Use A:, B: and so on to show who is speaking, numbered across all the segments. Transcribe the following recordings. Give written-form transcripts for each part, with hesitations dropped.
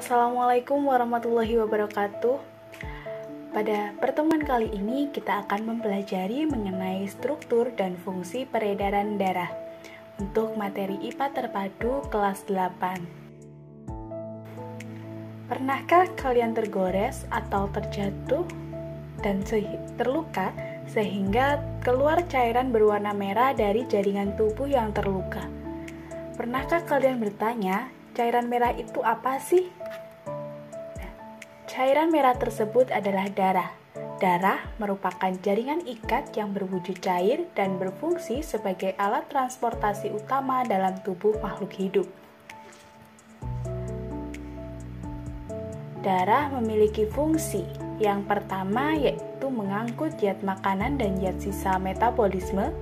A: Assalamualaikum warahmatullahi wabarakatuh. Pada pertemuan kali ini kita akan mempelajari mengenai struktur dan fungsi peredaran darah untuk materi IPA terpadu kelas 8. Pernahkah kalian tergores atau terjatuh dan terluka sehingga keluar cairan berwarna merah dari jaringan tubuh yang terluka? Pernahkah kalian bertanya, cairan merah itu apa sih? Cairan merah tersebut adalah darah. Darah merupakan jaringan ikat yang berwujud cair dan berfungsi sebagai alat transportasi utama dalam tubuh makhluk hidup. Darah memiliki fungsi. Yang pertama yaitu mengangkut zat makanan dan zat sisa metabolisme,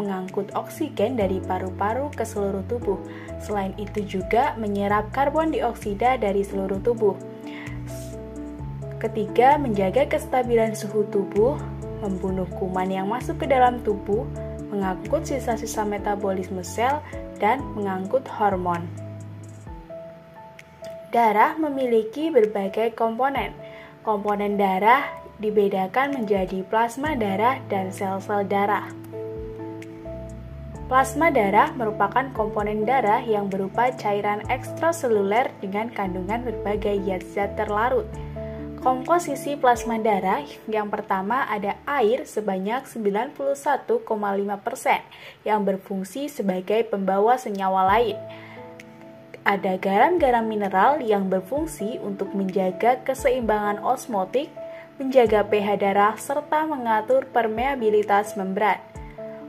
A: mengangkut oksigen dari paru-paru ke seluruh tubuh. Selain itu juga menyerap karbon dioksida dari seluruh tubuh. Ketiga, menjaga kestabilan suhu tubuh, membunuh kuman yang masuk ke dalam tubuh, mengangkut sisa-sisa metabolisme sel, dan mengangkut hormon. Darah memiliki berbagai komponen. Komponen darah dibedakan menjadi plasma darah dan sel-sel darah. Plasma darah merupakan komponen darah yang berupa cairan ekstraseluler dengan kandungan berbagai zat-zat terlarut. Komposisi plasma darah yang pertama ada air sebanyak 91,5% yang berfungsi sebagai pembawa senyawa lain. Ada garam-garam mineral yang berfungsi untuk menjaga keseimbangan osmotik, menjaga pH darah, serta mengatur permeabilitas membran.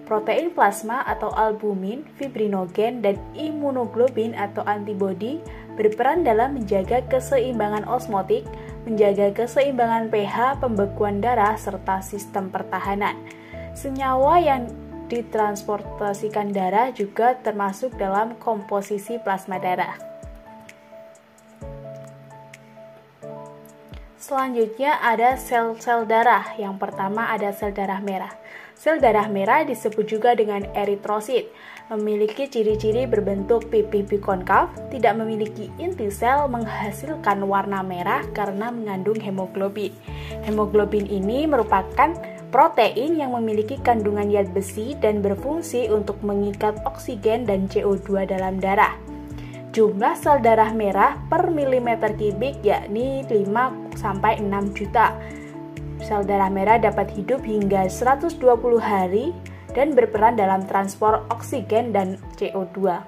A: Protein plasma atau albumin, fibrinogen, dan imunoglobin atau antibodi berperan dalam menjaga keseimbangan osmotik, menjaga keseimbangan pH, pembekuan darah, serta sistem pertahanan. Senyawa yang ditransportasikan darah juga termasuk dalam komposisi plasma darah. Selanjutnya ada sel-sel darah. Yang pertama ada sel darah merah. Sel darah merah disebut juga dengan eritrosit. Memiliki ciri-ciri berbentuk pipi bikonkav, tidak memiliki inti sel, menghasilkan warna merah karena mengandung hemoglobin. Hemoglobin ini merupakan protein yang memiliki kandungan zat besi dan berfungsi untuk mengikat oksigen dan CO2 dalam darah. Jumlah sel darah merah per milimeter kubik yakni 5-6 juta. Sel darah merah dapat hidup hingga 120 hari dan berperan dalam transport oksigen dan CO2.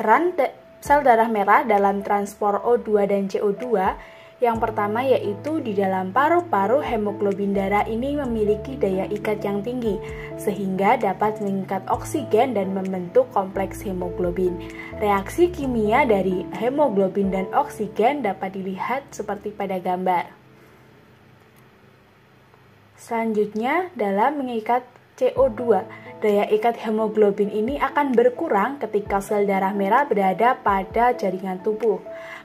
A: Peran sel darah merah dalam transport O2 dan CO2 yang pertama yaitu di dalam paru-paru hemoglobin darah ini memiliki daya ikat yang tinggi sehingga dapat mengikat oksigen dan membentuk kompleks hemoglobin. Reaksi kimia dari hemoglobin dan oksigen dapat dilihat seperti pada gambar. Selanjutnya, dalam mengikat CO2, daya ikat hemoglobin ini akan berkurang ketika sel darah merah berada pada jaringan tubuh.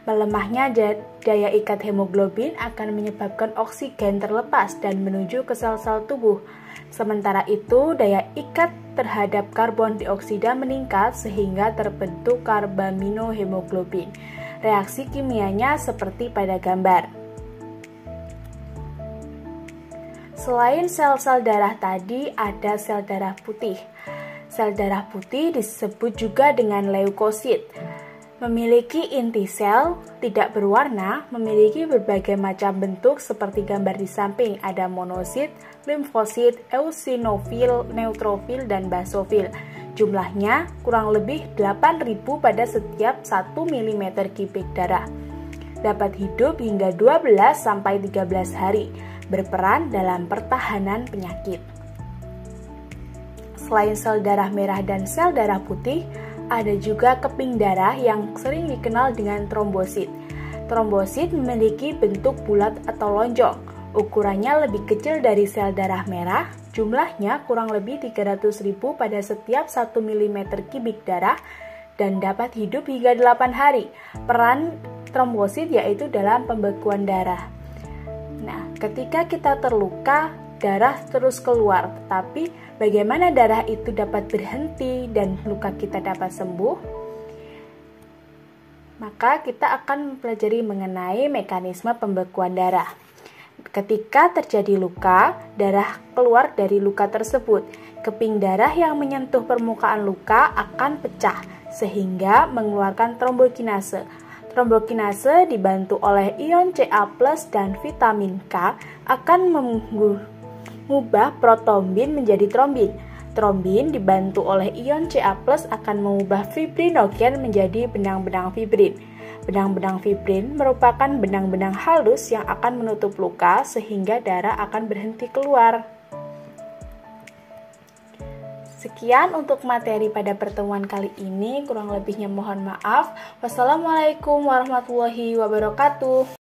A: Melemahnya daya ikat hemoglobin akan menyebabkan oksigen terlepas dan menuju ke sel-sel tubuh. Sementara itu, daya ikat terhadap karbon dioksida meningkat sehingga terbentuk karbaminohemoglobin. Reaksi kimianya seperti pada gambar. Selain sel-sel darah tadi, ada sel darah putih. Sel darah putih disebut juga dengan leukosit. Memiliki inti sel, tidak berwarna, memiliki berbagai macam bentuk seperti gambar di samping. Ada monosit, limfosit, eosinofil, neutrofil, dan basofil. Jumlahnya kurang lebih 8.000 pada setiap 1 mm kubik darah. Dapat hidup hingga 12-13 hari. Berperan dalam pertahanan penyakit. Selain sel darah merah dan sel darah putih, ada juga keping darah yang sering dikenal dengan trombosit. Trombosit memiliki bentuk bulat atau lonjong. Ukurannya lebih kecil dari sel darah merah, jumlahnya kurang lebih 300.000 pada setiap 1 mm kubik darah dan dapat hidup hingga 8 hari. Peran trombosit yaitu dalam pembekuan darah. Nah, ketika kita terluka, darah terus keluar, tetapi bagaimana darah itu dapat berhenti dan luka kita dapat sembuh? Maka kita akan mempelajari mengenai mekanisme pembekuan darah. Ketika terjadi luka, darah keluar dari luka tersebut. Keping darah yang menyentuh permukaan luka akan pecah sehingga mengeluarkan trombokinase. Trombokinase dibantu oleh ion Ca+ dan vitamin K akan mengubah protombin menjadi trombin. Trombin dibantu oleh ion Ca+ akan mengubah fibrinogen menjadi benang-benang fibrin. Benang-benang fibrin merupakan benang-benang halus yang akan menutup luka sehingga darah akan berhenti keluar. Sekian untuk materi pada pertemuan kali ini, kurang lebihnya mohon maaf. Wassalamualaikum warahmatullahi wabarakatuh.